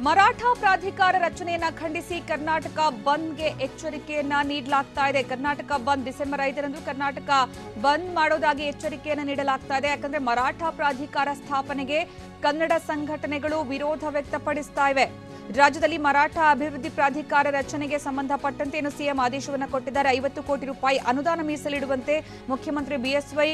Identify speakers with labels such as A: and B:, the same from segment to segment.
A: ಮರಾಠ ಪ್ರಾಧಿಕಾರ ರಚನೆಯನ್ನ ಖಂಡಿಸಿ ಕರ್ನಾಟಕ ಬಂದ್ಗೆ ಎಚ್ಚರಿಕೆಯನ್ನ ನೀಡಲಾಗ್ತಾ ಇದೆ. ಕರ್ನಾಟಕ ಬಂದ್ ಡಿಸೆಂಬರ್ 5ರಂದು ಕರ್ನಾಟಕ ಬಂದ್ ಮಾಡೋದಾಗಿ ಎಚ್ಚರಿಕೆಯನ್ನ ನೀಡಲಾಗ್ತಾ ಇದೆ. ಯಾಕಂದ್ರೆ ಮರಾಠ ಪ್ರಾಧಿಕಾರ ಸ್ಥಾಪನೆಗೆ ಕನ್ನಡ ಸಂಘಟನೆಗಳು ವಿರೋಧ ವ್ಯಕ್ತಪಡಿಸ್ತಾ ಇವೆ. ರಾಜ್ಯದಲ್ಲಿ ಮರಾಠ ಅಭಿವೃದ್ಧಿ ಪ್ರಾಧಿಕಾರ ರಚನೆಗೆ ಸಂಬಂಧಪಟ್ಟಂತೆ ಸಿಎಂ ಆದೇಶವನ್ನು ಕೊಟ್ಟಿದ್ದಾರೆ. 50 ಕೋಟಿ ರೂಪಾಯಿ ಅನುದಾನ ಮೀಸಲಿಡುವಂತೆ ಮುಖ್ಯಮಂತ್ರಿ ಬಿಎಸ್ವೈ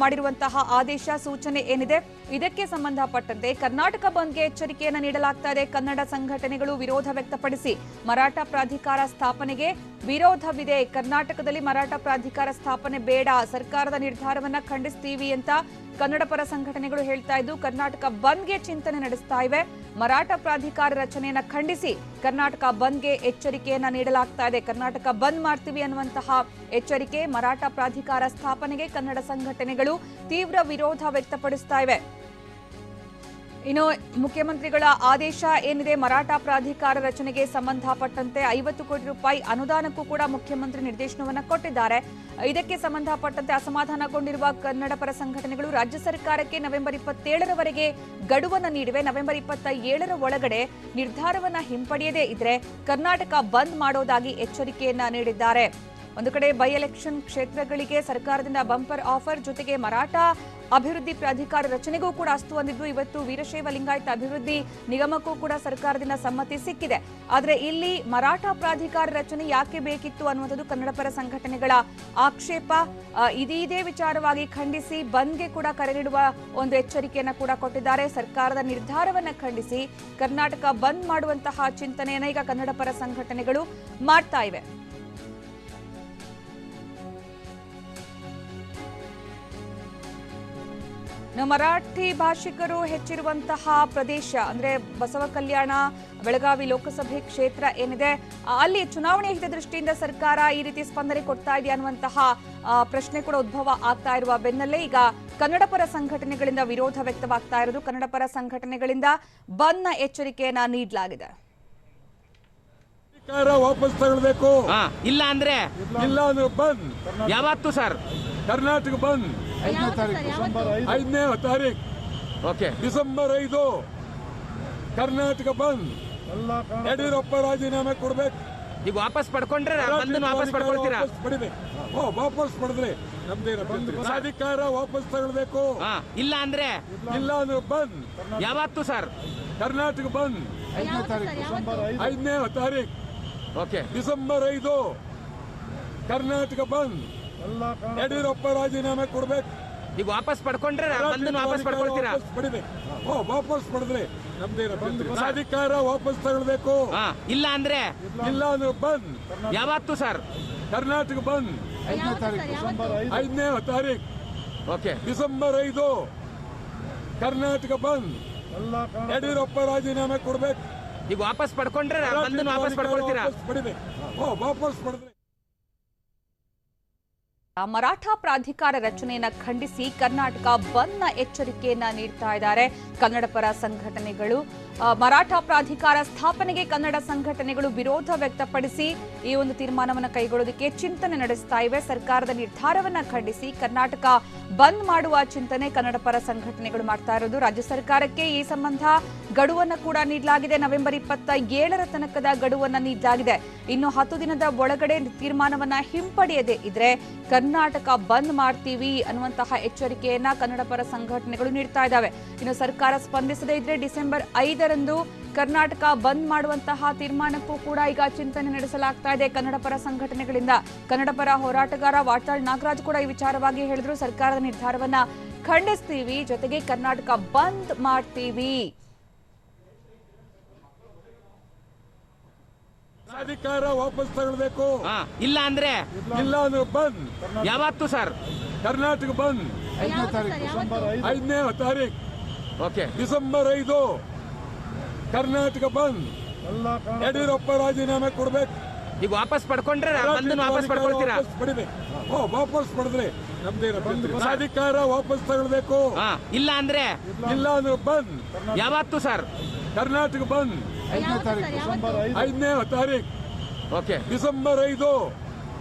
A: ಮಾಡಿರುವಂತಹ ಆದೇಶ ಸೂಚನೆ ಏನಿದೆ ಇದಕ್ಕೆ ಸಂಬಂಧಪಟ್ಟಂತೆ ಕರ್ನಾಟಕ ಬಂದ್ಗೆ ಎಚ್ಚರಿಕೆಯನ್ನು ನೀಡಲಾಗ್ತಾ ಇದೆ. ಕನ್ನಡ ಸಂಘಟನೆಗಳು ವಿರೋಧ ವ್ಯಕ್ತಪಡಿಸಿ ಮರಾಠ ಪ್ರಾಧಿಕಾರ ಸ್ಥಾಪನೆಗೆ ವಿರೋಧವಿದೆ. ಕರ್ನಾಟಕದಲ್ಲಿ ಮರಾಠ ಪ್ರಾಧಿಕಾರ ಸ್ಥಾಪನೆ ಬೇಡ, ಸರ್ಕಾರದ ನಿರ್ಧಾರವನ್ನ ಖಂಡಿಸ್ತೀವಿ ಅಂತ ಕನ್ನಡ ಪರ ಸಂಘಟನೆಗಳು ಹೇಳ್ತಾ ಇದ್ದು ಕರ್ನಾಟಕ ಬಂದ್ಗೆ ಚಿಂತನೆ ನಡೆಸ್ತಾ ಇವೆ. ಮರಾಠ ಪ್ರಾಧಿಕಾರ ರಚನೆಯನ್ನ ಖಂಡಿಸಿ ಕರ್ನಾಟಕ ಬಂದ್ಗೆ ಎಚ್ಚರಿಕೆಯನ್ನ ನೀಡಲಾಗ್ತಾ ಇದೆ. ಕರ್ನಾಟಕ ಬಂದ್ ಮಾಡ್ತೀವಿ ಅನ್ನುವಂತಹ ಎಚ್ಚರಿಕೆ, ಮರಾಠ ಪ್ರಾಧಿಕಾರ ಸ್ಥಾಪನೆಗೆ ಕನ್ನಡ ಸಂಘಟನೆಗಳು ತೀವ್ರ ವಿರೋಧ ವ್ಯಕ್ತಪಡಿಸ್ತಾ ಇವೆ. ಇನ್ನು ಮುಖ್ಯಮಂತ್ರಿಗಳ ಆದೇಶ ಏನಿದೆ ಮರಾಠ ಪ್ರಾಧಿಕಾರ ರಚನೆಗೆ ಸಂಬಂಧಪಟ್ಟಂತೆ 50 ಕೋಟಿ ರೂಪಾಯಿ ಅನುದಾನಕ್ಕೂ ಕೂಡ ಮುಖ್ಯಮಂತ್ರಿ ನಿರ್ದೇಶನವನ್ನು ಕೊಟ್ಟಿದ್ದಾರೆ. ಇದಕ್ಕೆ ಸಂಬಂಧಪಟ್ಟಂತೆ ಅಸಮಾಧಾನಗೊಂಡಿರುವ ಕನ್ನಡ ಪರ ಸಂಘಟನೆಗಳು ರಾಜ್ಯ ಸರ್ಕಾರಕ್ಕೆ ನವೆಂಬರ್ 27ರವರೆಗೆ ಗಡುವನ್ನು ನೀಡಿವೆ. ನವೆಂಬರ್ 27ರ ಒಳಗಡೆ ನಿರ್ಧಾರವನ್ನ ಹಿಂಪಡೆಯದೇ ಇದ್ರೆ ಕರ್ನಾಟಕ ಬಂದ್ ಮಾಡೋದಾಗಿ ಎಚ್ಚರಿಕೆಯನ್ನ ನೀಡಿದ್ದಾರೆ. ಒಂದು ಕಡೆ ಬೈ ಎಲೆಕ್ಷನ್ ಕ್ಷೇತ್ರಗಳಿಗೆ ಸರ್ಕಾರದಿಂದ ಬಂಪರ್ ಆಫರ್, ಜೊತೆಗೆ ಮರಾಠ ಅಭಿವೃದ್ಧಿ ಪ್ರಾಧಿಕಾರ ರಚನೆಗೂ ಕೂಡ ಅಸ್ತು ಅಂದಿದ್ದು ಇವತ್ತು ವೀರಶೈವ ಲಿಂಗಾಯತ ಅಭಿವೃದ್ಧಿ ನಿಗಮಕ್ಕೂ ಕೂಡ ಸರ್ಕಾರದಿಂದ ಸಮ್ಮತಿ ಸಿಕ್ಕಿದೆ. ಆದರೆ ಇಲ್ಲಿ ಮರಾಠ ಪ್ರಾಧಿಕಾರ ರಚನೆ ಯಾಕೆ ಬೇಕಿತ್ತು ಅನ್ನುವಂಥದ್ದು ಕನ್ನಡ ಪರ ಸಂಘಟನೆಗಳ ಆಕ್ಷೇಪ. ಇದೇ ವಿಚಾರವಾಗಿ ಖಂಡಿಸಿ ಬಂದ್ಗೆ ಕೂಡ ಕರೆ ನೀಡುವ ಒಂದು ಎಚ್ಚರಿಕೆಯನ್ನು ಕೂಡ ಕೊಟ್ಟಿದ್ದಾರೆ. ಸರ್ಕಾರದ ನಿರ್ಧಾರವನ್ನ ಖಂಡಿಸಿ ಕರ್ನಾಟಕ ಬಂದ್ ಮಾಡುವಂತಹ ಚಿಂತನೆಯನ್ನ ಈಗ ಕನ್ನಡ ಪರ ಸಂಘಟನೆಗಳು ಮಾಡ್ತಾ ಇವೆ. ಮರಾಠಿ ಭಾಷಿಕರು ಹೆಚ್ಚಿರುವಂತಹ ಪ್ರದೇಶ ಅಂದ್ರೆ ಬಸವ ಕಲ್ಯಾಣ, ಬೆಳಗಾವಿ ಲೋಕಸಭೆ ಕ್ಷೇತ್ರ ಏನಿದೆ ಅಲ್ಲಿ ಚುನಾವಣೆ ಹಿತದೃಷ್ಟಿಯಿಂದ ಸರ್ಕಾರ ಈ ರೀತಿ ಸ್ಪಂದನೆ ಕೊಡ್ತಾ ಇದೆ ಅನ್ನುವಂತಹ ಪ್ರಶ್ನೆ ಕೂಡ ಉದ್ಭವ ಆಗ್ತಾ ಇರುವ ಬೆನ್ನಲ್ಲೇ ಈಗ ಕನ್ನಡ ಪರ ಸಂಘಟನೆಗಳಿಂದ ವಿರೋಧ ವ್ಯಕ್ತವಾಗ್ತಾ ಇರೋದು. ಕನ್ನಡ ಪರ ಸಂಘಟನೆಗಳಿಂದ ಬಂದ್ನ ಎಚ್ಚರಿಕೆಯನ್ನ ನೀಡಲಾಗಿದೆ.
B: ವಾಪಸ್ ತಗೊಳ್ಬೇಕು,
C: ಇಲ್ಲ ಅಂದ್ರೆ
B: ಬಂದ್.
C: ಯಾವತ್ತು ಸರ್
B: ಕರ್ನಾಟಕ ಬಂದ್ 5ನೇ ತಾರೀಕು,
C: ಓಕೆ,
B: ಡಿಸೆಂಬರ್ 5 ಕರ್ನಾಟಕ ಬಂದ್. ಯಡಿಯೂರಪ್ಪ ರಾಜೀನಾಮೆ ಕೊಡ್ಬೇಕು.
C: ಈಗ ವಾಪಸ್ ಪಡ್ಕೊಂಡ್ರೆ ವಾಪಸ್ ಪಡ್ಕೊಳ್ತೀರಾ?
B: ವಾಪಸ್ ಪಡೆದ್ರೆ ನಮ್ದೇನ ಅಧಿಕಾರ ವಾಪಸ್ ತಗೊಳ್ಬೇಕು,
C: ಇಲ್ಲ ಅಂದ್ರೆ
B: ಬಂದ್.
C: ಯಾವತ್ತು ಸರ್
B: ಕರ್ನಾಟಕ ಬಂದ್ 5ನೇ ತಾರೀಕು,
C: ಓಕೆ,
B: ಡಿಸೆಂಬರ್ 5 ಕರ್ನಾಟಕ ಬಂದ್. ಯಡಿಯೂರಪ್ಪ ರಾಜೀನಾಮೆ ಕೊಡ್ಬೇಕು.
C: ಈಗ ವಾಪಸ್ ಪಡ್ಕೊಂಡ್ರೆ ವಾಪಸ್ ಪಡ್ಕೊಳ್ತೀರಾ?
B: ವಾಪಸ್ ಪಡೆದ್ರೆ ನಮ್ದೇನ ಅಧಿಕಾರ ವಾಪಸ್ ತಗೊಳ್ಬೇಕು,
C: ಇಲ್ಲ ಅಂದ್ರೆ
B: ಬಂದ್.
C: ಯಾವತ್ತು ಸರ್
B: ಕರ್ನಾಟಕ ಬಂದ್ 5ನೇ ತಾರೀಕು,
C: ಓಕೆ,
B: ಡಿಸೆಂಬರ್ 5 ಕರ್ನಾಟಕ ಬಂದ್. ಯಡಿಯೂರಪ್ಪ ರಾಜೀನಾಮೆ ಕೊಡ್ಬೇಕು.
C: ಈಗ ವಾಪಸ್ ಪಡ್ಕೊಂಡ್ರೆ ವಾಪಸ್ ಪಡ್ಕೊಳ್ತೀರಾ?
B: ವಾಪಸ್ ಪಡೆದ್ರೆ
A: ಮರಾಠ ಪ್ರಾಧಿಕಾರ ರಚನೆಯನ್ನ ಖಂಡಿಸಿ ಕರ್ನಾಟಕ ಬಂದ್ನ ಎಚ್ಚರಿಕೆಯನ್ನ ನೀಡ್ತಾ ಇದ್ದಾರೆ ಕನ್ನಡ ಪರ ಸಂಘಟನೆಗಳು. ಮರಾಠ ಪ್ರಾಧಿಕಾರ ಸ್ಥಾಪನೆಗೆ ಕನ್ನಡ ಸಂಘಟನೆಗಳು ವಿರೋಧ ವ್ಯಕ್ತಪಡಿಸಿ ಈ ಒಂದು ತೀರ್ಮಾನವನ್ನು ಕೈಗೊಳ್ಳೋದಕ್ಕೆ ಚಿಂತನೆ ನಡೆಸ್ತಾ ಇವೆ. ಸರ್ಕಾರದ ನಿರ್ಧಾರವನ್ನ ಖಂಡಿಸಿ ಕರ್ನಾಟಕ ಬಂದ್ ಮಾಡುವ ಚಿಂತನೆ ಕನ್ನಡ ಪರ ಸಂಘಟನೆಗಳು ಮಾಡ್ತಾ ಇರೋದು. ರಾಜ್ಯ ಸರ್ಕಾರಕ್ಕೆ ಈ ಸಂಬಂಧ ಗಡುವನ್ನು ಕೂಡ ನೀಡಲಾಗಿದೆ. ನವೆಂಬರ್ 27ರ ತನಕದ ಗಡುವನ್ನು ನೀಡಲಾಗಿದೆ. ಇನ್ನು 10 ದಿನದ ಒಳಗಡೆ ತೀರ್ಮಾನವನ್ನ ಹಿಂಪಡೆಯದೇ ಇದ್ರೆ ಕರ್ನಾಟಕ ಬಂದ್ ಮಾಡ್ತೀವಿ ಅನ್ನುವಂತಹ ಎಚ್ಚರಿಕೆಯನ್ನ ಕನ್ನಡ ಪರ ಸಂಘಟನೆಗಳು ನೀಡ್ತಾ ಇದ್ದಾವೆ. ಇನ್ನು ಸರ್ಕಾರ ಸ್ಪಂದಿಸದೇ ಇದ್ರೆ ಡಿಸೆಂಬರ್ 5ರಂದು ಕರ್ನಾಟಕ ಬಂದ್ ಮಾಡುವಂತಹ ತೀರ್ಮಾನಕ್ಕೂ ಕೂಡ ಈಗ ಚಿಂತನೆ ನಡೆಸಲಾಗ್ತಾ ಇದೆ ಕನ್ನಡ ಪರ ಸಂಘಟನೆಗಳಿಂದ. ಕನ್ನಡ ಪರ ಹೋರಾಟಗಾರ ವಾಟಾಳ್ ನಾಗರಾಜ್ ಕೂಡ ಈ ವಿಚಾರವಾಗಿ ಹೇಳಿದ್ರು, ಸರ್ಕಾರದ ನಿರ್ಧಾರವನ್ನ ಖಂಡಿಸ್ತೀವಿ, ಜೊತೆಗೆ ಕರ್ನಾಟಕ ಬಂದ್ ಮಾಡ್ತೀವಿ.
B: ಅಧಿಕಾರ ವಾಪಸ್ ತಗೊಳ್ಬೇಕು,
C: ಇಲ್ಲ ಅಂದ್ರೆ
B: ಬಂದ್.
C: ಯಾವತ್ತು ಸರ್
B: ಕರ್ನಾಟಕ ಬಂದ್ 5ನೇ ತಾರೀಕು,
C: ಓಕೆ,
B: ಡಿಸೆಂಬರ್ 5 ಕರ್ನಾಟಕ ಬಂದ್. ಯಡಿಯೂರಪ್ಪ ರಾಜೀನಾಮೆ ಕೊಡ್ಬೇಕು.
C: ಈಗ ವಾಪಸ್ ಪಡ್ಕೊಂಡ್ರೆ ವಾಪಸ್ ಪಡ್ಕೊಳ್ತೀರಾ?
B: ವಾಪಸ್ ಪಡೆದ್ರೆ ನಮ್ದೇನ ಅಧಿಕಾರ ವಾಪಸ್ ತಗೊಳ್ಬೇಕು,
C: ಇಲ್ಲ ಅಂದ್ರೆ
B: ಬಂದ್.
C: ಯಾವತ್ತು ಸರ್
B: ಕರ್ನಾಟಕ ಬಂದ್ 5ನೇ ತಾರೀಕು,
C: ಓಕೆ,
B: ಡಿಸೆಂಬರ್ 5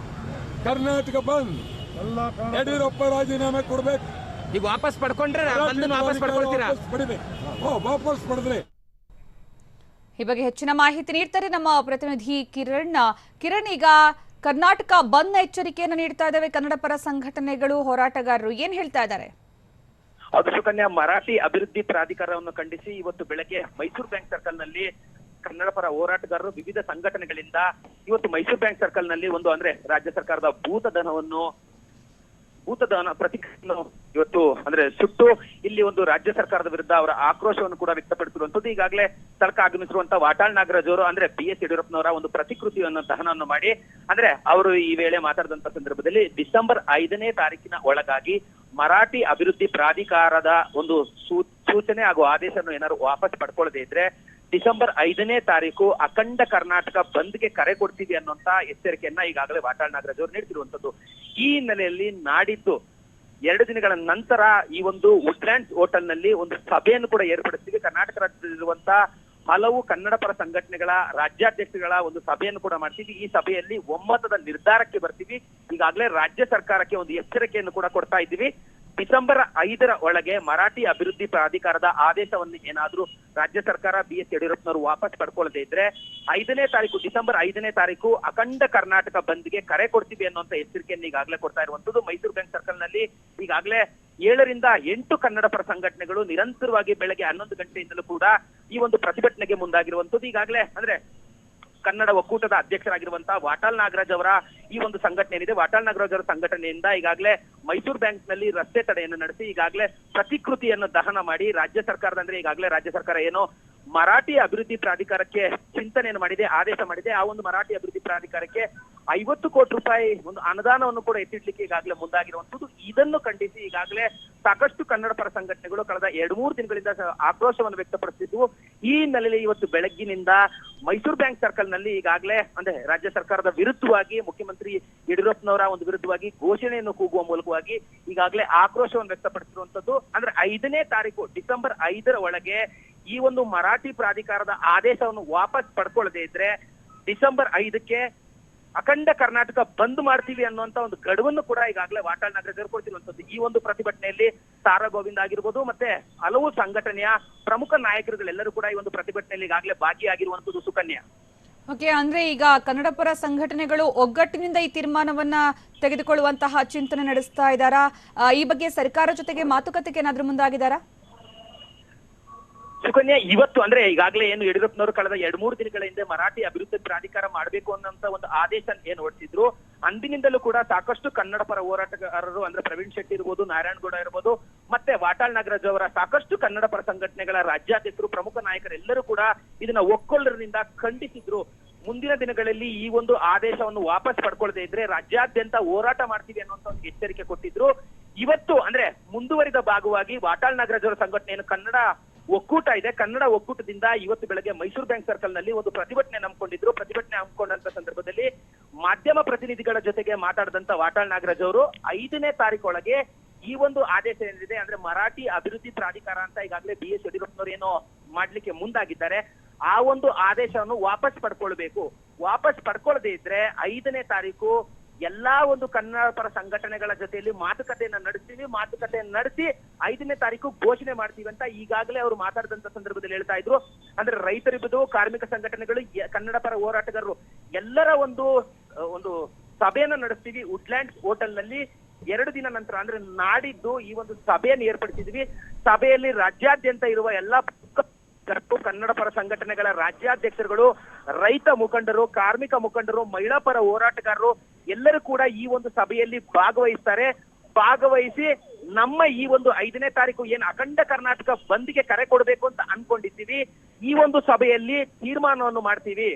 B: ಕರ್ನಾಟಕ ಬಂದ್. ಯಡಿಯೂರಪ್ಪ ರಾಜೀನಾಮೆ ಕೊಡ್ಬೇಕು.
C: ಈಗ ವಾಪಸ್ ಪಡ್ಕೊಂಡ್ರೆ ವಾಪಸ್ ಪಡ್ಕೊಳ್ತೀರಾ?
B: ವಾಪಸ್ ಪಡೆದ್ರೆ
A: ಈ ಬಗ್ಗೆ ಹೆಚ್ಚಿನ ಮಾಹಿತಿ ನೀಡ್ತಾರೆ ನಮ್ಮ ಪ್ರತಿನಿಧಿ ಕಿರಣ್. ಈಗ ಕರ್ನಾಟಕ ಬಂದ್ ಎಚ್ಚರಿಕೆಯನ್ನು ನೀಡ್ತಾ ಇದ್ದಾವೆ ಕನ್ನಡ ಪರ ಸಂಘಟನೆಗಳು, ಹೋರಾಟಗಾರರು ಏನ್ ಹೇಳ್ತಾ ಇದ್ದಾರೆ?
D: ಅದು ಸುಕನ್ಯಾ, ಮರಾಠಿ ಅಭಿವೃದ್ಧಿ ಪ್ರಾಧಿಕಾರವನ್ನು ಖಂಡಿಸಿ ಇವತ್ತು ಬೆಳಗ್ಗೆ ಮೈಸೂರು ಬ್ಯಾಂಕ್ ಸರ್ಕಲ್ ನಲ್ಲಿ ಕನ್ನಡ ಪರ ಹೋರಾಟಗಾರರು ವಿವಿಧ ಸಂಘಟನೆಗಳಿಂದ ಇವತ್ತು ಮೈಸೂರು ಬ್ಯಾಂಕ್ ಸರ್ಕಲ್ ನಲ್ಲಿ ಒಂದು ಅಂದ್ರೆ ರಾಜ್ಯ ಸರ್ಕಾರದ ಭೂತದಾನ ಪ್ರತಿಕ್ರಿಯೆಯನ್ನು ಇವತ್ತು ಅಂದ್ರೆ ಸುಟ್ಟು ಇಲ್ಲಿ ಒಂದು ರಾಜ್ಯ ಸರ್ಕಾರದ ವಿರುದ್ಧ ಅವರ ಆಕ್ರೋಶವನ್ನು ಕೂಡ ವ್ಯಕ್ತಪಡಿಸಿರುವಂತದ್ದು. ಈಗಾಗಲೇ ಸ್ಥಳಕ್ಕೆ ಆಗಮಿಸಿರುವಂತಹ ವಾಟಾಳ್ ನಾಗರಾಜ್ ಅವರು ಅಂದ್ರೆ BS ಯಡಿಯೂರಪ್ಪನವರ ಒಂದು ಪ್ರತಿಕೃತಿಯನ್ನು ದಹನವನ್ನು ಮಾಡಿ ಅಂದ್ರೆ ಅವರು ಈ ವೇಳೆ ಮಾತಾಡಿದಂತ ಸಂದರ್ಭದಲ್ಲಿ ಡಿಸೆಂಬರ್ 5ನೇ ತಾರೀಕಿನ ಒಳಗಾಗಿ ಮರಾಠಿ ಅಭಿವೃದ್ಧಿ ಪ್ರಾಧಿಕಾರದ ಒಂದು ಸೂಚನೆ ಹಾಗೂ ಆದೇಶವನ್ನು ಏನಾದ್ರು ವಾಪಸ್ ಪಡ್ಕೊಳ್ಳದೆ ಇದ್ರೆ ಡಿಸೆಂಬರ್ 5ನೇ ತಾರೀಕು ಅಖಂಡ ಕರ್ನಾಟಕ ಬಂದ್ಗೆ ಕರೆ ಕೊಡ್ತೀವಿ ಅನ್ನುವಂತ ಎಚ್ಚರಿಕೆಯನ್ನ ಈಗಾಗಲೇ ವಾಟಾಳ್ ನಾಗರಾಜ್ ಅವರು ನೀಡ್ತಿರುವಂತದ್ದು. ಈ ಹಿನ್ನೆಲೆಯಲ್ಲಿ ನಾಡಿದ್ದು 2 ದಿನಗಳ ನಂತರ ಈ ಒಂದು ವುಡ್ಲ್ಯಾಂಡ್ಸ್ ಹೋಟೆಲ್ ನಲ್ಲಿ ಒಂದು ಸಭೆಯನ್ನು ಕೂಡ ಏರ್ಪಡಿಸ್ತೀವಿ. ಕರ್ನಾಟಕ ರಾಜ್ಯದಲ್ಲಿರುವಂತಹ ಹಲವು ಕನ್ನಡ ಪರ ಸಂಘಟನೆಗಳ ರಾಜ್ಯಾಧ್ಯಕ್ಷಗಳ ಒಂದು ಸಭೆಯನ್ನು ಕೂಡ ಮಾಡ್ತೀವಿ. ಈ ಸಭೆಯಲ್ಲಿ ಒಮ್ಮತದ ನಿರ್ಧಾರಕ್ಕೆ ಬರ್ತೀವಿ. ಈಗಾಗಲೇ ರಾಜ್ಯ ಸರ್ಕಾರಕ್ಕೆ ಒಂದು ಎಚ್ಚರಿಕೆಯನ್ನು ಕೂಡ ಕೊಡ್ತಾ ಇದ್ದೀವಿ. ಡಿಸೆಂಬರ್ 5ರ ಒಳಗೆ ಮರಾಠಿ ಅಭಿವೃದ್ಧಿ ಪ್ರಾಧಿಕಾರದ ಆದೇಶವನ್ನು ಏನಾದ್ರೂ ರಾಜ್ಯ ಸರ್ಕಾರ BS ಯಡಿಯೂರಪ್ಪನವರು ವಾಪಸ್ ಪಡ್ಕೊಳ್ಳದೆ ಇದ್ರೆ ಡಿಸೆಂಬರ್ 5ನೇ ತಾರೀಕು ಅಖಂಡ ಕರ್ನಾಟಕ ಬಂದ್ಗೆ ಕರೆ ಕೊಡ್ತೀವಿ ಅನ್ನುವಂತ ಎಚ್ಚರಿಕೆಯನ್ನು ಈಗಾಗಲೇ ಕೊಡ್ತಾ ಇರುವಂತದ್ದು. ಮೈಸೂರು ಬ್ಯಾಂಕ್ ಸರ್ಕಲ್ ನಲ್ಲಿ ಈಗಾಗಲೇ 7 ರಿಂದ 8 ಕನ್ನಡ ಪರ ಸಂಘಟನೆಗಳು ನಿರಂತರವಾಗಿ ಬೆಳಗ್ಗೆ 11 ಗಂಟೆಯಿಂದಲೂ ಕೂಡ ಈ ಒಂದು ಪ್ರತಿಭಟನೆಗೆ ಮುಂದಾಗಿರುವಂತದ್ದು. ಈಗಾಗಲೇ ಅಂದ್ರೆ ಕನ್ನಡ ಒಕ್ಕೂಟದ ಅಧ್ಯಕ್ಷರಾಗಿರುವಂತಹ ವಾಟಾಳ್ ನಾಗರಾಜ್ ಅವರ ಈ ಒಂದು ಸಂಘಟನೆ ಏನಿದೆ, ವಾಟಾಳ್ ನಾಗರಾಜ್ ಅವರ ಸಂಘಟನೆಯಿಂದ ಈಗಾಗಲೇ ಮೈಸೂರು ಬ್ಯಾಂಕ್ ನಲ್ಲಿ ರಸ್ತೆ ತಡೆಯನ್ನು ನಡೆಸಿ ಈಗಾಗಲೇ ಪ್ರತಿಕೃತಿಯನ್ನು ದಹನ ಮಾಡಿ ರಾಜ್ಯ ಸರ್ಕಾರದ ಅಂದ್ರೆ ಈಗಾಗಲೇ ರಾಜ್ಯ ಸರ್ಕಾರ ಏನೋ ಮರಾಠಿ ಅಭಿವೃದ್ಧಿ ಪ್ರಾಧಿಕಾರಕ್ಕೆ ಚಿಂತನೆಯನ್ನು ಮಾಡಿದೆ, ಆದೇಶ ಮಾಡಿದೆ. ಆ ಒಂದು ಮರಾಠಿ ಅಭಿವೃದ್ಧಿ ಪ್ರಾಧಿಕಾರಕ್ಕೆ 50 ಕೋಟಿ ರೂಪಾಯಿ ಒಂದು ಅನುದಾನವನ್ನು ಕೂಡ ಎತ್ತಿಡ್ಲಿಕ್ಕೆ ಈಗಾಗಲೇ ಮುಂದಾಗಿರುವಂತದ್ದು. ಇದನ್ನು ಖಂಡಿಸಿ ಈಗಾಗಲೇ ಸಾಕಷ್ಟು ಕನ್ನಡ ಪರ ಸಂಘಟನೆಗಳು ಕಳೆದ 2-3 ದಿನಗಳಿಂದ ಆಕ್ರೋಶವನ್ನು ವ್ಯಕ್ತಪಡಿಸಿದ್ವು. ಈ ಹಿನ್ನೆಲೆಯಲ್ಲಿ ಇವತ್ತು ಬೆಳಗ್ಗಿನಿಂದ ಮೈಸೂರು ಬ್ಯಾಂಕ್ ಸರ್ಕಲ್ ನಲ್ಲಿ ಈಗಾಗಲೇ ಅಂದ್ರೆ ರಾಜ್ಯ ಸರ್ಕಾರದ ವಿರುದ್ಧವಾಗಿ ಮುಖ್ಯಮಂತ್ರಿ ಯಡಿಯೂರಪ್ಪನವರ ಒಂದು ವಿರುದ್ಧವಾಗಿ ಘೋಷಣೆಯನ್ನು ಕೂಗುವ ಮೂಲಕವಾಗಿ ಈಗಾಗಲೇ ಆಕ್ರೋಶವನ್ನು ವ್ಯಕ್ತಪಡಿಸಿರುವಂತದ್ದು. ಅಂದ್ರೆ 5ನೇ ತಾರೀಕು ಡಿಸೆಂಬರ್ 5ರ ಒಳಗೆ ಈ ಒಂದು ಮರಾಠಿ ಪ್ರಾಧಿಕಾರದ ಆದೇಶವನ್ನು ವಾಪಸ್ ಪಡ್ಕೊಳ್ಳದೆ ಇದ್ರೆ ಡಿಸೆಂಬರ್ 5ಕ್ಕೆ ಅಖಂಡ ಕರ್ನಾಟಕ ಬಂದ್ ಮಾಡ್ತೀವಿ ಅನ್ನುವಂತ ಒಂದು ಗಡುವನ್ನು ಕೂಡ ಈಗಾಗಲೇ ವಾಟಾಳ್ ನಾಗರಾಜ್ ಕೊಡ್ತಿರುವಂತದ್ದು. ಈ ಒಂದು ಪ್ರತಿಭಟನೆಯಲ್ಲಿ ತಾರಾ ಗೋವಿಂದ ಆಗಿರ್ಬೋದು ಮತ್ತೆ ಹಲವು ಸಂಘಟನೆಯ ಪ್ರಮುಖ ನಾಯಕರುಗಳೆಲ್ಲರೂ ಕೂಡ ಈ ಒಂದು ಪ್ರತಿಭಟನೆಯಲ್ಲಿ ಈಗಾಗಲೇ ಭಾಗಿಯಾಗಿರುವಂತದ್ದು. ಸುಕನ್ಯಾ,
A: ಓಕೆ, ಅಂದ್ರೆ ಈಗ ಕನ್ನಡ ಪರ ಸಂಘಟನೆಗಳು ಒಗ್ಗಟ್ಟಿನಿಂದ ಈ ತೀರ್ಮಾನವನ್ನ ತೆಗೆದುಕೊಳ್ಳುವಂತಹ ಚಿಂತನೆ ನಡೆಸ್ತಾ ಇದ್ದಾರಾ? ಈ ಬಗ್ಗೆ ಸರ್ಕಾರ ಜೊತೆಗೆ ಮಾತುಕತೆಗೆ ಏನಾದ್ರೂ ಮುಂದಾಗಿದ್ದಾರಾ?
D: ಸುಕನ್ಯಾ, ಇವತ್ತು ಅಂದ್ರೆ ಈಗಾಗಲೇ ಏನು ಯಡಿಯೂರಪ್ಪನವರು ಕಳೆದ 2-3 ದಿನಗಳ ಹಿಂದೆ ಮರಾಠಿ ಅಭಿವೃದ್ಧಿ ಪ್ರಾಧಿಕಾರ ಮಾಡಬೇಕು ಅನ್ನೋಂತ ಒಂದು ಆದೇಶ ಏನ್ ಹೊರಡಿಸಿದ್ರು, ಅಂದಿನಿಂದಲೂ ಕೂಡ ಸಾಕಷ್ಟು ಕನ್ನಡ ಪರ ಹೋರಾಟಗಾರರು ಅಂದ್ರೆ ಪ್ರವೀಣ್ ಶೆಟ್ಟಿ ಇರ್ಬೋದು, ನಾರಾಯಣಗೌಡ ಇರ್ಬೋದು, ಮತ್ತೆ ವಾಟಾಳ್ ನಾಗರಾಜ್ ಅವರ ಸಾಕಷ್ಟು ಕನ್ನಡ ಪರ ಸಂಘಟನೆಗಳ ರಾಜ್ಯಾಧ್ಯಕ್ಷರು, ಪ್ರಮುಖ ನಾಯಕರೆಲ್ಲರೂ ಕೂಡ ಇದನ್ನ ಒಕ್ಕೊಳರಿಂದ ಖಂಡಿಸಿದ್ರು. ಮುಂದಿನ ದಿನಗಳಲ್ಲಿ ಈ ಒಂದು ಆದೇಶವನ್ನು ವಾಪಸ್ ಪಡ್ಕೊಳ್ಳದೆ ಇದ್ರೆ ರಾಜ್ಯಾದ್ಯಂತ ಹೋರಾಟ ಮಾಡ್ತೀವಿ ಅನ್ನುವಂತ ಒಂದು ಎಚ್ಚರಿಕೆ ಕೊಟ್ಟಿದ್ರು. ಇವತ್ತು ಅಂದ್ರೆ ಮುಂದುವರಿದ ಭಾಗವಾಗಿ ವಾಟಾಳ್ ನಾಗರಾಜ್ ಅವರ ಸಂಘಟನೆಯನ್ನು ಕನ್ನಡ ಒಕ್ಕೂಟ ಇದೆ, ಕನ್ನಡ ಒಕ್ಕೂಟದಿಂದ ಇವತ್ತು ಬೆಳಗ್ಗೆ ಮೈಸೂರು ಬ್ಯಾಂಕ್ ಸರ್ಕಲ್ ನಲ್ಲಿ ಒಂದು ಪ್ರತಿಭಟನೆ ಹಮ್ಮಿಕೊಂಡಿದ್ರು. ಪ್ರತಿಭಟನೆ ಹಮ್ಮಿಕೊಂಡಂತ ಸಂದರ್ಭದಲ್ಲಿ ಮಾಧ್ಯಮ ಪ್ರತಿನಿಧಿಗಳ ಜೊತೆಗೆ ಮಾತಾಡಿದಂತ ವಾಟಾಳ್ ನಾಗರಾಜ್ ಅವರು 5ನೇ ತಾರೀಕೊಳಗೆ ಈ ಒಂದು ಆದೇಶ ಏನಿದೆ ಅಂದ್ರೆ ಮರಾಠಿ ಅಭಿವೃದ್ಧಿ ಪ್ರಾಧಿಕಾರ ಅಂತ ಈಗಾಗಲೇ BS ಯಡಿಯೂರಪ್ಪನವರು ಏನೋ ಮಾಡ್ಲಿಕ್ಕೆ ಮುಂದಾಗಿದ್ದಾರೆ, ಆ ಒಂದು ಆದೇಶವನ್ನು ವಾಪಸ್ ಪಡ್ಕೊಳ್ಬೇಕು. ವಾಪಸ್ ಪಡ್ಕೊಳ್ಳದೆ ಇದ್ರೆ 5ನೇ ತಾರೀಕು ಎಲ್ಲಾ ಒಂದು ಕನ್ನಡ ಪರ ಸಂಘಟನೆಗಳ ಜೊತೆಯಲ್ಲಿ ಮಾತುಕತೆಯನ್ನ ನಡೆಸಿ 5ನೇ ತಾರೀಕು ಘೋಷಣೆ ಮಾಡ್ತೀವಿ ಅಂತ ಈಗಾಗಲೇ ಅವರು ಮಾತಾಡಿದಂತ ಸಂದರ್ಭದಲ್ಲಿ ಹೇಳ್ತಾ ಇದ್ರು. ಅಂದ್ರೆ ರೈತರಿರ್ಬೋದು, ಕಾರ್ಮಿಕ ಸಂಘಟನೆಗಳು, ಕನ್ನಡ ಪರ ಹೋರಾಟಗಾರರು ಎಲ್ಲರ ಒಂದು ಸಭೆಯನ್ನ ನಡೆಸ್ತೀವಿ ವುಡ್ಲ್ಯಾಂಡ್ಸ್ ಹೋಟೆಲ್ ನಲ್ಲಿ 2 ದಿನ ನಂತರ ಅಂದ್ರೆ ನಾಡಿದ್ದು ಈ ಒಂದು ಸಭೆಯನ್ನು ಏರ್ಪಡಿಸಿದ್ವಿ. ಸಭೆಯಲ್ಲಿ ರಾಜ್ಯಾದ್ಯಂತ ಇರುವ ಎಲ್ಲಾ ಕನ್ನಡ ಪರ ಸಂಘಟನೆಗಳ ರಾಜ್ಯಾಧ್ಯಕ್ಷರುಗಳು, ರೈತ ಮುಖಂಡರು, ಕಾರ್ಮಿಕ ಮುಖಂಡರು, ಮಹಿಳಾ ಪರ ಹೋರಾಟಗಾರರು ಎಲ್ಲರೂ ಕೂಡ ಈ ಒಂದು ಸಭೆಯಲ್ಲಿ ಭಾಗವಹಿಸಿ ನಮ್ಮ ಈ ಒಂದು 5ನೇ ತಾರೀಕು ಏನ್ ಅಖಂಡ ಕರ್ನಾಟಕ ಬಂದ್ಗೆ ಕರೆ ಕೊಡಬೇಕು ಅಂತ ಅನ್ಕೊಂಡಿದ್ದೀವಿ, ಈ ಒಂದು ಸಭೆಯಲ್ಲಿ ತೀರ್ಮಾನವನ್ನು ಮಾಡ್ತೀವಿ.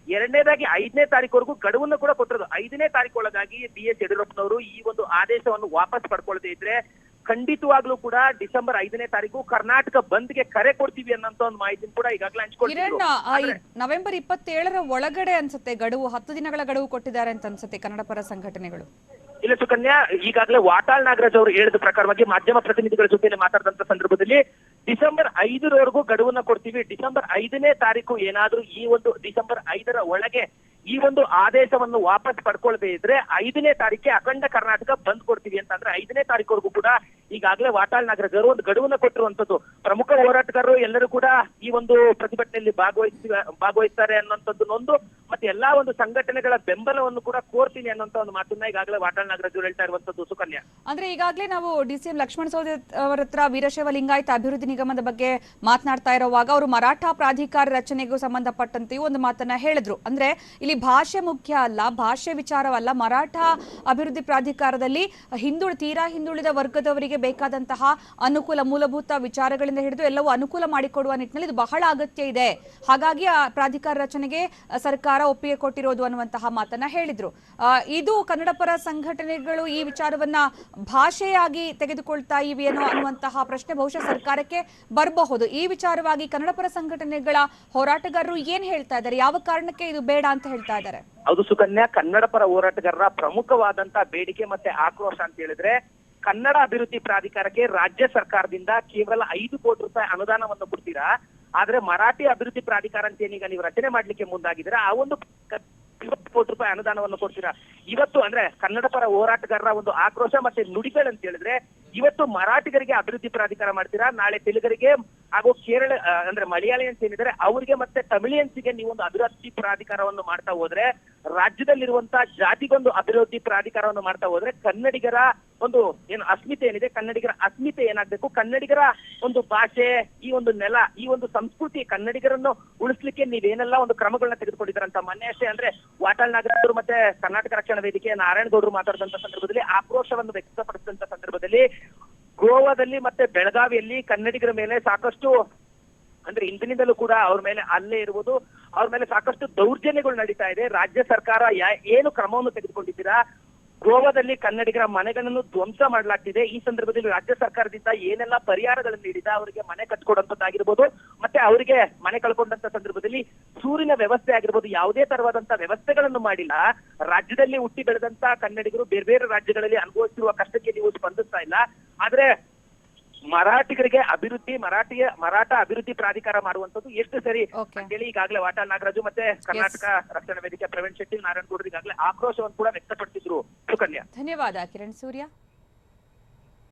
D: ಎರಡನೇದಾಗಿ 5ನೇ ತಾರೀಕುವರೆಗೂ ಗಡುವನ್ನು ಕೂಡ ಕೊಟ್ಟಿರೋದು. 5ನೇ ತಾರೀಕೊಳಗಾಗಿ BS ಯಡಿಯೂರಪ್ಪನವರು ಈ ಒಂದು ಆದೇಶವನ್ನು ವಾಪಸ್ ಪಡ್ಕೊಳ್ಳದೆ ಇದ್ರೆ ಖಂಡಿತವಾಗ್ಲೂ ಕೂಡ ಡಿಸೆಂಬರ್ 5ನೇ ತಾರೀಕು ಕರ್ನಾಟಕ ಬಂದ್ಗೆ ಕರೆ ಕೊಡ್ತೀವಿ ಅನ್ನೋಂತ ಒಂದು ಮಾಹಿತಿ ಕೂಡ ಈಗಾಗಲೇ ಹಂಚ್ಕೊಳ್ತಿದ್ರು.
A: ನವೆಂಬರ್ 27ರ ಒಳಗಡೆ ಅನ್ಸುತ್ತೆ ಗಡುವು, 10 ದಿನಗಳ ಗಡುವು ಕೊಟ್ಟಿದ್ದಾರೆ ಅಂತ ಅನ್ಸುತ್ತೆ ಕನ್ನಡ ಪರ ಸಂಘಟನೆಗಳು.
D: ಇಲ್ಲ ಸುಕನ್ಯಾ, ಈಗಾಗಲೇ ವಾಟಾಳ್ ನಾಗರಾಜ್ ಅವರು ಹೇಳಿದ ಪ್ರಕಾರವಾಗಿ ಮಾಧ್ಯಮ ಪ್ರತಿನಿಧಿಗಳ ಜೊತೆ ಮಾತಾಡಿದಂತ ಸಂದರ್ಭದಲ್ಲಿ ಡಿಸೆಂಬರ್ 5ರವರೆಗೂ ಗಡುವನ್ನ ಕೊಡ್ತೀವಿ. ಡಿಸೆಂಬರ್ 5ನೇ ತಾರೀಕು ಏನಾದ್ರೂ ಈ ಒಂದು ಡಿಸೆಂಬರ್ 5ರ ಒಳಗೆ ಈ ಒಂದು ಆದೇಶವನ್ನು ವಾಪಸ್ ಪಡ್ಕೊಳ್ದೇ ಇದ್ರೆ 5ನೇ ತಾರೀಕಿಗೆ ಅಖಂಡ ಕರ್ನಾಟಕ ಬಂದ್ ಕೊಡ್ತೀವಿ ಅಂತ. ಅಂದ್ರೆ 5ನೇ ತಾರೀಕುವರೆಗೂ ಕೂಡ ಈಗಾಗಲೇ ವಾಟಾಳ್ ನಾಗರಾಜರು ಒಂದು ಗಡುವನ್ನ ಕೊಟ್ಟಿರುವಂತದ್ದು. ಪ್ರಮುಖ ಹೋರಾಟಗಾರರು ಎಲ್ಲರೂ ಕೂಡ ಈ ಒಂದು ಪ್ರತಿಭಟನೆಯಲ್ಲಿ ಭಾಗವಹಿಸ್ತಾರೆ ಅನ್ನುವಂಥದ್ದು ಒಂದು, ಮತ್ತೆ ಎಲ್ಲಾ ಒಂದು ಸಂಘಟನೆಗಳ ಬೆಂಬಲವನ್ನು ಕೂಡ ಕೋರ್ತೀನಿ ಅನ್ನುವಂತ ಒಂದು ಮಾತನ್ನ ಈಗಾಗಲೇ ವಾಟಾಳ್ ನಾಗರಾಜರು ಹೇಳ್ತಾ ಇರುವಂತದ್ದು. ಸುಕನ್ಯಾ,
A: ಅಂದ್ರೆ ಈಗಾಗಲೇ ನಾವು ಡಿಸಿಎಂ ಲಕ್ಷ್ಮಣ ಸವದಿ ಅವರ ಹತ್ರ ವೀರಶೈವ ಲಿಂಗಾಯತ ಅಭಿವೃದ್ಧಿ ನಿಗಮದ ಬಗ್ಗೆ ಮಾತನಾಡ್ತಾ ಇರುವಾಗ ಅವರು ಮರಾಠ ಪ್ರಾಧಿಕಾರ ರಚನೆಗೂ ಸಂಬಂಧಪಟ್ಟಂತೆಯೂ ಒಂದು ಮಾತನ್ನ ಹೇಳಿದ್ರು. ಅಂದ್ರೆ ಇಲ್ಲಿ ಭಾಷೆ ಮುಖ್ಯ ಅಲ್ಲ, ಭಾಷೆ ವಿಚಾರವಲ್ಲ, ಮರಾಠ ಅಭಿವೃದ್ಧಿ ಪ್ರಾಧಿಕಾರದಲ್ಲಿ ತೀರಾ ಹಿಂದುಳಿದ ವರ್ಗದವರಿಗೆ ಬೇಕಾದಂತಹ ಅನುಕೂಲ, ಮೂಲಭೂತ ವಿಚಾರಗಳಿಂದ ಹಿಡಿದು ಎಲ್ಲವೂ ಅನುಕೂಲ ಮಾಡಿಕೊಡುವ ನಿಟ್ಟಿನಲ್ಲಿ ಇದು ಬಹಳ ಅಗತ್ಯ ಇದೆ. ಹಾಗಾಗಿ ಆ ಪ್ರಾಧಿಕಾರ ರಚನೆಗೆ ಸರ್ಕಾರ ಒಪ್ಪಿಗೆ ಕೊಟ್ಟಿರೋದು ಅನ್ನುವಂತಹ ಮಾತನ್ನ ಹೇಳಿದ್ರು. ಇದು ಕನ್ನಡ ಪರ ಸಂಘಟನೆಗಳು ಈ ವಿಚಾರವನ್ನ ಭಾಷೆಯಾಗಿ ತೆಗೆದುಕೊಳ್ತಾ ಇವೆಯೇನೋ ಅನ್ನುವಂತಹ ಪ್ರಶ್ನೆ ಬಹುಶಃ ಸರ್ಕಾರಕ್ಕೆ ಬರಬಹುದು. ಈ ವಿಚಾರವಾಗಿ ಕನ್ನಡ ಪರ ಸಂಘಟನೆಗಳ ಹೋರಾಟಗಾರರು ಏನ್ ಹೇಳ್ತಾ ಇದ್ದಾರೆ, ಯಾವ ಕಾರಣಕ್ಕೆ ಇದು ಬೇಡ ಅಂತ ಹೇಳ್ತಾ ಇದ್ದಾರೆ?
D: ಹೌದು ಸುಕನ್ಯಾ, ಕನ್ನಡ ಪರ ಹೋರಾಟಗಾರರ ಪ್ರಮುಖವಾದಂತಹ ಬೇಡಿಕೆ ಮತ್ತೆ ಆಕ್ರೋಶ ಅಂತ ಹೇಳಿದ್ರೆ, ಕನ್ನಡ ಅಭಿವೃದ್ಧಿ ಪ್ರಾಧಿಕಾರಕ್ಕೆ ರಾಜ್ಯ ಸರ್ಕಾರದಿಂದ ಕೇವಲ 5 ಕೋಟಿ ರೂಪಾಯಿ ಅನುದಾನವನ್ನು ಕೊಡ್ತೀರಾ, ಆದ್ರೆ ಮರಾಠಿ ಅಭಿವೃದ್ಧಿ ಪ್ರಾಧಿಕಾರ ಅಂತ ಏನೀಗ ನೀವು ರಚನೆ ಮಾಡ್ಲಿಕ್ಕೆ ಮುಂದಾಗಿದ್ದೀರಾ, ಆ ಒಂದು 20 ಕೋಟಿ ರೂಪಾಯಿ ಅನುದಾನವನ್ನು ಕೊಡ್ತೀರಾ. ಇವತ್ತು ಅಂದ್ರೆ ಕನ್ನಡ ಪರ ಹೋರಾಟಗಾರರ ಒಂದು ಆಕ್ರೋಶ ಮತ್ತೆ ನುಡಿಗಳಂತ ಹೇಳಿದ್ರೆ, ಇವತ್ತು ಮರಾಠಿಗರಿಗೆ ಅಭಿವೃದ್ಧಿ ಪ್ರಾಧಿಕಾರ ಮಾಡ್ತೀರಾ, ನಾಳೆ ತೆಲುಗರಿಗೆ ಹಾಗೂ ಕೇರಳ ಅಂದ್ರೆ ಮಲಯಾಳಿಯನ್ಸ್ ಏನಿದ್ದಾರೆ ಅವರಿಗೆ ಮತ್ತೆ ತಮಿಳಿಯನ್ಸ್ಗೆ ನೀವು ಒಂದು ಅಭಿವೃದ್ಧಿ ಪ್ರಾಧಿಕಾರವನ್ನು ಮಾಡ್ತಾ ಹೋದ್ರೆ, ರಾಜ್ಯದಲ್ಲಿರುವಂತಹ ಜಾತಿಗೊಂದು ಅಭಿವೃದ್ಧಿ ಪ್ರಾಧಿಕಾರವನ್ನು ಮಾಡ್ತಾ ಹೋದ್ರೆ ಕನ್ನಡಿಗರ ಒಂದು ಏನು ಅಸ್ಮಿತೆ ಏನಿದೆ, ಕನ್ನಡಿಗರ ಅಸ್ಮಿತೆ ಏನಾಗ್ಬೇಕು, ಕನ್ನಡಿಗರ ಒಂದು ಭಾಷೆ, ಈ ಒಂದು ನೆಲ, ಈ ಒಂದು ಸಂಸ್ಕೃತಿ, ಕನ್ನಡಿಗರನ್ನು ಉಳಿಸ್ಲಿಕ್ಕೆ ನೀವೇನೆಲ್ಲ ಒಂದು ಕ್ರಮಗಳನ್ನ ತೆಗೆದುಕೊಂಡಿದ್ದಾರಂತ. ಮೊನ್ನೆ ಅಷ್ಟೇ ಅಂದ್ರೆ ವಾಟಾಳ್ ನಾಗರಾಜರು ಮತ್ತೆ ಕರ್ನಾಟಕ ರಕ್ಷಣಾ ವೇದಿಕೆ ನಾರಾಯಣಗೌಡರು ಮಾತಾಡಿದಂತ ಸಂದರ್ಭದಲ್ಲಿ ಆಕ್ರೋಶವನ್ನು ವ್ಯಕ್ತಪಡಿಸಿದಂತ ಸಂದರ್ಭದಲ್ಲಿ ಗೋವಾದಲ್ಲಿ ಮತ್ತೆ ಬೆಳಗಾವಿಯಲ್ಲಿ ಕನ್ನಡಿಗರ ಮೇಲೆ ಸಾಕಷ್ಟು ಅಂದ್ರೆ ಇಂದಿನಿಂದಲೂ ಕೂಡ ಅವ್ರ ಮೇಲೆ ಹಲ್ಲೆ ಇರುವುದು, ಅವ್ರ ಮೇಲೆ ಸಾಕಷ್ಟು ದೌರ್ಜನ್ಯಗಳು ನಡೀತಾ ಇದೆ. ರಾಜ್ಯ ಸರ್ಕಾರ ಏನು ಕ್ರಮವನ್ನು ತೆಗೆದುಕೊಂಡಿದ್ದೀರಾ? ಗೋವಾದಲ್ಲಿ ಕನ್ನಡಿಗರ ಮನೆಗಳನ್ನು ಧ್ವಂಸ ಮಾಡಲಾಗ್ತಿದೆ. ಈ ಸಂದರ್ಭದಲ್ಲಿ ರಾಜ್ಯ ಸರ್ಕಾರದಿಂದ ಏನೆಲ್ಲ ಪರಿಹಾರಗಳನ್ನು ನೀಡಿದ, ಅವರಿಗೆ ಮನೆ ಕಟ್ಕೊಡುವಂತದ್ದಾಗಿರ್ಬೋದು, ಮತ್ತೆ ಅವರಿಗೆ ಮನೆ ಕಳ್ಕೊಂಡಂತ ಸಂದರ್ಭದಲ್ಲಿ ಸೂರಿನ ವ್ಯವಸ್ಥೆ ಆಗಿರ್ಬೋದು, ಯಾವುದೇ ತರವಾದಂತ ವ್ಯವಸ್ಥೆಗಳನ್ನು ಮಾಡಿಲ್ಲ. ರಾಜ್ಯದಲ್ಲಿ ಹುಟ್ಟಿ ಬೆಳೆದಂತ ಕನ್ನಡಿಗರು ಬೇರೆ ಬೇರೆ ರಾಜ್ಯಗಳಲ್ಲಿ ಅನುಭವಿಸಿರುವ ಕಷ್ಟಕ್ಕೆ ನೀವು ಸ್ಪಂದಿಸ್ತಾ ಇಲ್ಲ. ಆದ್ರೆ ಮರಾಠಿಗರಿಗೆ ಮರಾಠ ಅಭಿವೃದ್ಧಿ ಪ್ರಾಧಿಕಾರ ಮಾಡುವಂತದ್ದು ಎಷ್ಟು ಸರಿ ಅಂತೇಳಿ ಈಗಾಗಲೇ ವಾಟಾಳ್ ನಾಗರಾಜು ಮತ್ತೆ ಕರ್ನಾಟಕ ರಕ್ಷಣಾ ವೇದಿಕೆ ಪ್ರವೀಣ್ ಶೆಟ್ಟಿ, ನಾರಾಯಣಗೌಡರು ಈಗಾಗಲೇ ಆಕ್ರೋಶವನ್ನು ಕೂಡ ವ್ಯಕ್ತಪಡಿಸಿದ್ರು. ಸುಕನ್ಯಾ,
A: ಧನ್ಯವಾದ ಕಿರಣ್ ಸೂರ್ಯ.